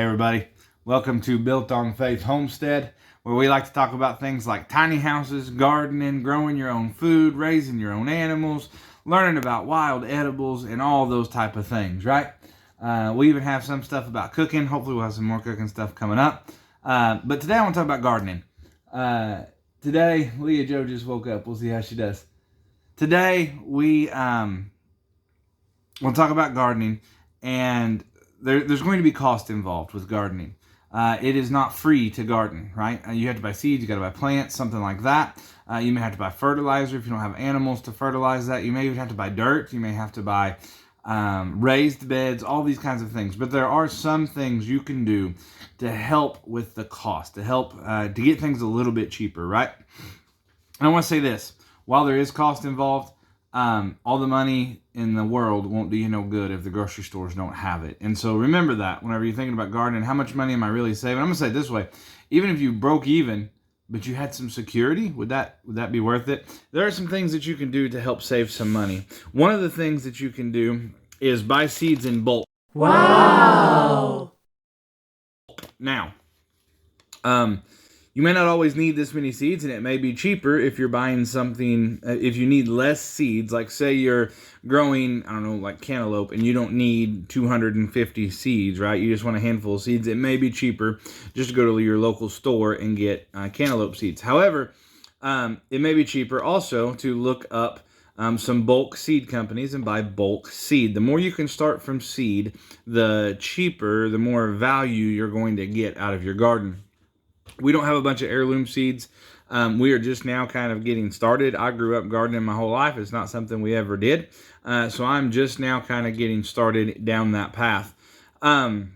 Hey everybody, welcome to Built on Faith Homestead, where we like to talk about things like tiny houses, gardening, growing your own food, raising your own animals, learning about wild edibles, and all those type of things, right? We even have some stuff about cooking. Hopefully we'll have some more cooking stuff coming up. But today I want to talk about gardening. Today, Leah Jo just woke up. We'll see how she does. Today, we want to talk about gardening, and there's going to be cost involved with gardening. It is not free to garden, right? You have to buy seeds, you got to buy plants, something like that. You may have to buy fertilizer if you don't have animals to fertilize that. You may even have to buy dirt. You may have to buy raised beds, all these kinds of things. But there are some things you can do to help with the cost, to help to get things a little bit cheaper, right? And I want to say this: while there is cost involved, all the money in the world won't do you no good if the grocery stores don't have it. And so remember that whenever you're thinking about gardening, how much money am I really saving? I'm going to say it this way: even if you broke even, but you had some security, would that be worth it? There are some things that you can do to help save some money. One of the things that you can do is buy seeds in bulk. Wow! Now, you may not always need this many seeds, and it may be cheaper if you're buying something, if you need less seeds, like say you're growing, I don't know, like cantaloupe, and you don't need 250 seeds, right? You just want a handful of seeds. It may be cheaper just to go to your local store and get cantaloupe seeds. However, it may be cheaper also to look up some bulk seed companies and buy bulk seed. The more you can start from seed, the cheaper, the more value you're going to get out of your garden. We don't have a bunch of heirloom seeds. We are just now kind of getting started. I grew up gardening my whole life. It's not something we ever did. So I'm just now kind of getting started down that path. And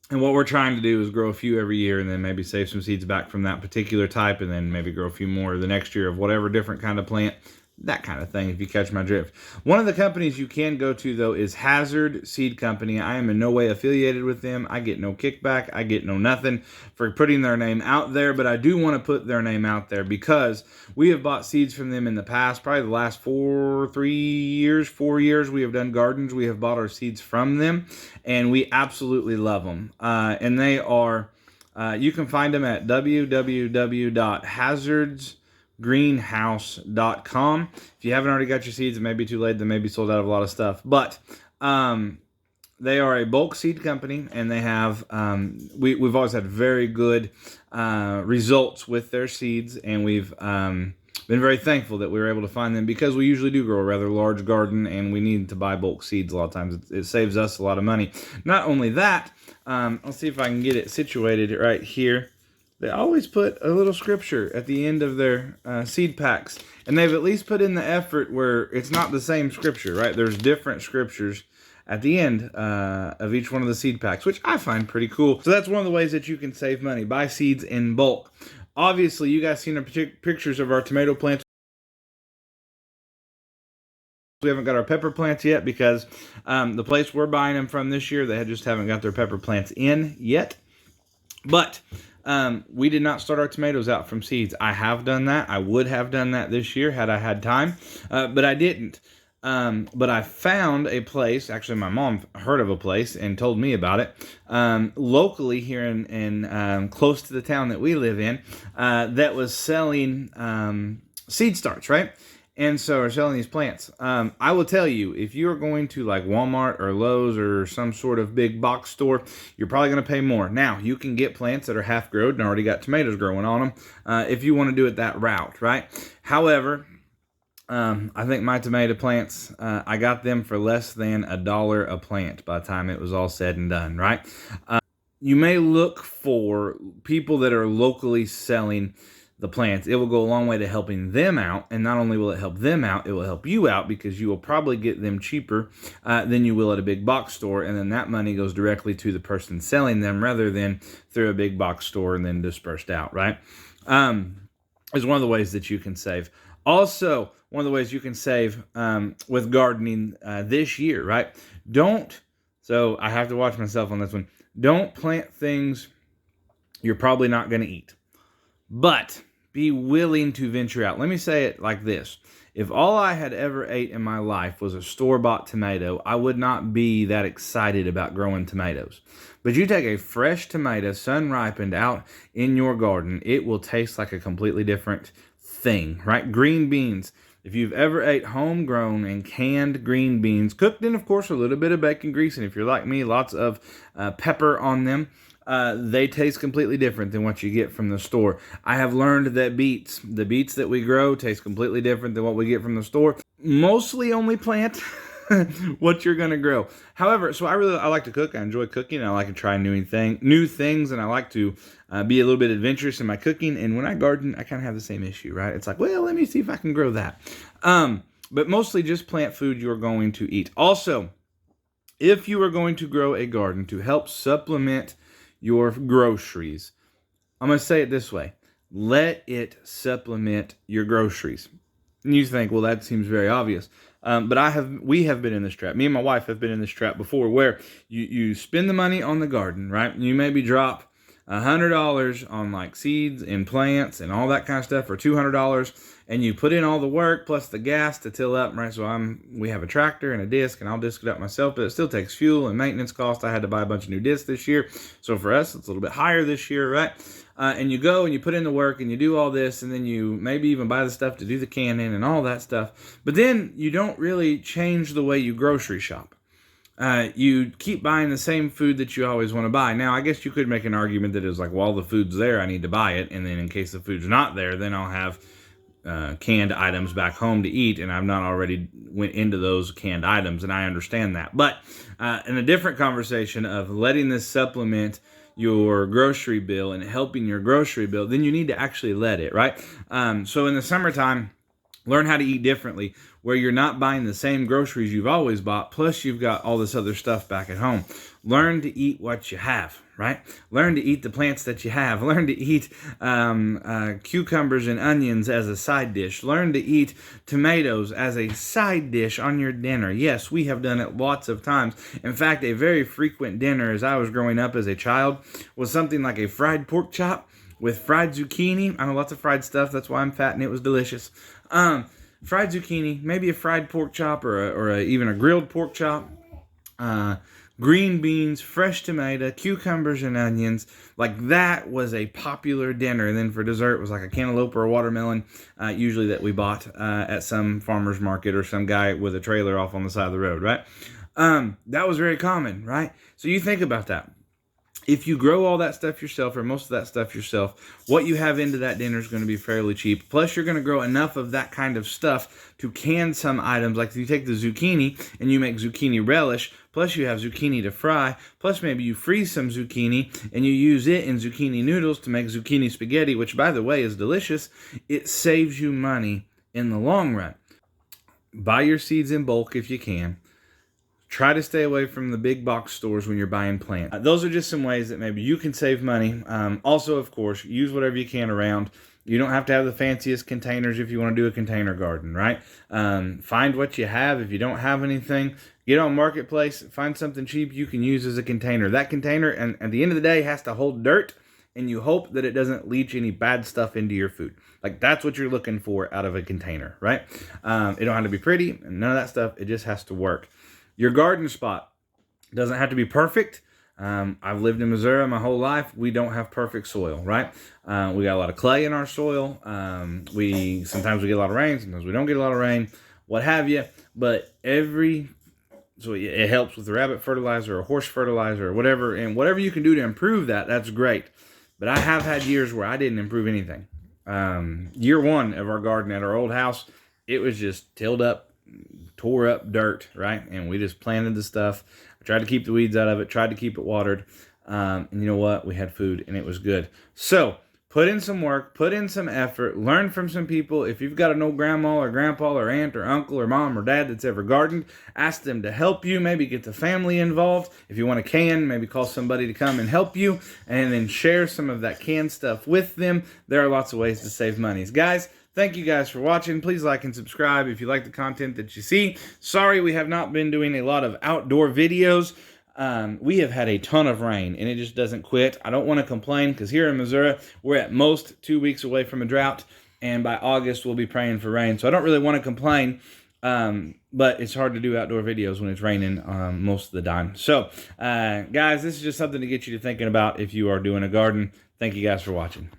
what we're trying to do is grow a few every year and then maybe save some seeds back from that particular type and then maybe grow a few more the next year of whatever different kind of plant. That kind of thing, if you catch my drift. One of the companies you can go to, though, is Hazard Seed Company. I am in no way affiliated with them. I get no kickback. I get no nothing for putting their name out there, but I do want to put their name out there because we have bought seeds from them in the past, probably the last 4 years we have done gardens. We have bought our seeds from them, and we absolutely love them. And they are, you can find them at www.hazardsgreenhouse.com. If you haven't already got your seeds, it may be too late. They may be sold out of a lot of stuff. But they are a bulk seed company, and they have, we've always had very good results with their seeds, and we've been very thankful that we were able to find them because we usually do grow a rather large garden, and we need to buy bulk seeds a lot of times. It saves us a lot of money. Not only that, I'll see if I can get it situated right here. They always put a little scripture at the end of their seed packs. And they've at least put in the effort where it's not the same scripture, right? There's different scriptures at the end of each one of the seed packs, which I find pretty cool. So that's one of the ways that you can save money. Buy seeds in bulk. Obviously, you guys seen the pictures of our tomato plants. We haven't got our pepper plants yet because the place we're buying them from this year, they just haven't got their pepper plants in yet. But we did not start our tomatoes out from seeds. I have done that. I would have done that this year had I had time, but I didn't. But I found a place. Actually, my mom heard of a place and told me about it locally here in close to the town that we live in that was selling seed starts, right? And so are selling these plants. I will tell you, if you're going to like Walmart or Lowe's or some sort of big box store, you're probably going to pay more. Now, you can get plants that are half grown and already got tomatoes growing on them if you want to do it that route, right? However, I think my tomato plants, I got them for less than $1 a plant by the time it was all said and done, right? You may look for people that are locally selling the plants. It will go a long way to helping them out, and not only will it help them out, it will help you out because you will probably get them cheaper than you will at a big box store, and then that money goes directly to the person selling them rather than through a big box store and then dispersed out, right? Is one of the ways that you can save. Also, one of the ways you can save with gardening this year, right? So I have to watch myself on this one. Don't plant things you're probably not going to eat. But be willing to venture out. Let me say it like this. If all I had ever ate in my life was a store-bought tomato, I would not be that excited about growing tomatoes. But you take a fresh tomato, sun-ripened, out in your garden, it will taste like a completely different thing, right? Green beans. If you've ever ate homegrown and canned green beans, cooked in, of course, a little bit of bacon grease, and if you're like me, lots of pepper on them, they taste completely different than what you get from the store. I have learned that the beets that we grow, taste completely different than what we get from the store. Mostly only plant what you're going to grow. However, so I like to cook. I enjoy cooking. I like to try new things, and I like to be a little bit adventurous in my cooking. And when I garden, I kind of have the same issue, right? It's like, well, let me see if I can grow that. But mostly just plant food you're going to eat. Also, if you are going to grow a garden to help supplement your groceries, I'm going to say it this way. Let it supplement your groceries. And you think, well, that seems very obvious. But we have been in this trap. Me and my wife have been in this trap before, where you spend the money on the garden, right? You maybe drop $100 on like seeds and plants and all that kind of stuff, or $200, and you put in all the work plus the gas to till up, right? So we have a tractor and a disc, and I'll disc it up myself, but it still takes fuel and maintenance cost. I had to buy a bunch of new discs this year, so for us it's a little bit higher this year, right? And you go and you put in the work and you do all this, and then you maybe even buy the stuff to do the canning and all that stuff, but then you don't really change the way you grocery shop. You keep buying the same food that you always want to buy. Now, I guess you could make an argument that is like, well, the food's there, I need to buy it, and then in case the food's not there, then I'll have canned items back home to eat, and I've not already went into those canned items, and I understand that. But in a different conversation of letting this supplement your grocery bill and helping your grocery bill, then you need to actually let it, right? So in the summertime, learn how to eat differently, where you're not buying the same groceries you've always bought, plus you've got all this other stuff back at home. Learn to eat what you have, right? Learn to eat the plants that you have. Learn to eat cucumbers and onions as a side dish. Learn to eat tomatoes as a side dish on your dinner. Yes, we have done it lots of times. In fact, a very frequent dinner as I was growing up as a child was something like a fried pork chop with fried zucchini. I know lots of fried stuff. That's why I'm fat, and it was delicious. Fried zucchini, maybe a fried pork chop, or even a grilled pork chop. Green beans, fresh tomato, cucumbers, and onions. Like, that was a popular dinner. And then for dessert, it was like a cantaloupe or a watermelon, usually that we bought at some farmer's market or some guy with a trailer off on the side of the road, right? That was very common, right? So you think about that. If you grow all that stuff yourself, or most of that stuff yourself, what you have into that dinner is going to be fairly cheap. Plus, you're going to grow enough of that kind of stuff to can some items. Like if you take the zucchini and you make zucchini relish, plus you have zucchini to fry, plus maybe you freeze some zucchini and you use it in zucchini noodles to make zucchini spaghetti, which, by the way, is delicious. It saves you money in the long run. Buy your seeds in bulk if you can. Try to stay away from the big box stores when you're buying plants. Those are just some ways that maybe you can save money. Also, of course, use whatever you can around. You don't have to have the fanciest containers if you want to do a container garden, right? Find what you have. If you don't have anything, get on Marketplace, find something cheap you can use as a container. That container, and at the end of the day, has to hold dirt, and you hope that it doesn't leach any bad stuff into your food. Like, that's what you're looking for out of a container, right? It don't have to be pretty, and none of that stuff. It just has to work. Your garden spot doesn't have to be perfect. I've lived in Missouri my whole life. We don't have perfect soil, right? We got a lot of clay in our soil. Sometimes we get a lot of rain, sometimes we don't get a lot of rain, what have you. But so it helps with the rabbit fertilizer or horse fertilizer or whatever. And whatever you can do to improve that, that's great. But I have had years where I didn't improve anything. Year one of our garden at our old house, it was just tilled up, tore up dirt, right? And we just planted the stuff. I tried to keep the weeds out of it, tried to keep it watered. And you know what? We had food, and it was good. So put in some work, put in some effort, learn from some people. If you've got an old grandma or grandpa or aunt or uncle or mom or dad that's ever gardened, ask them to help you. Maybe get the family involved. If you want a can, maybe call somebody to come and help you, and then share some of that canned stuff with them. There are lots of ways to save money. Guys, thank you guys for watching. Please like and subscribe if you like the content that you see. Sorry we have not been doing a lot of outdoor videos. We have had a ton of rain, and it just doesn't quit. I don't want to complain, because here in Missouri, we're at most 2 weeks away from a drought. and by August we'll be praying for rain. So I don't really want to complain, but it's hard to do outdoor videos when it's raining most of the time. So, guys, this is just something to get you to thinking about if you are doing a garden. Thank you guys for watching.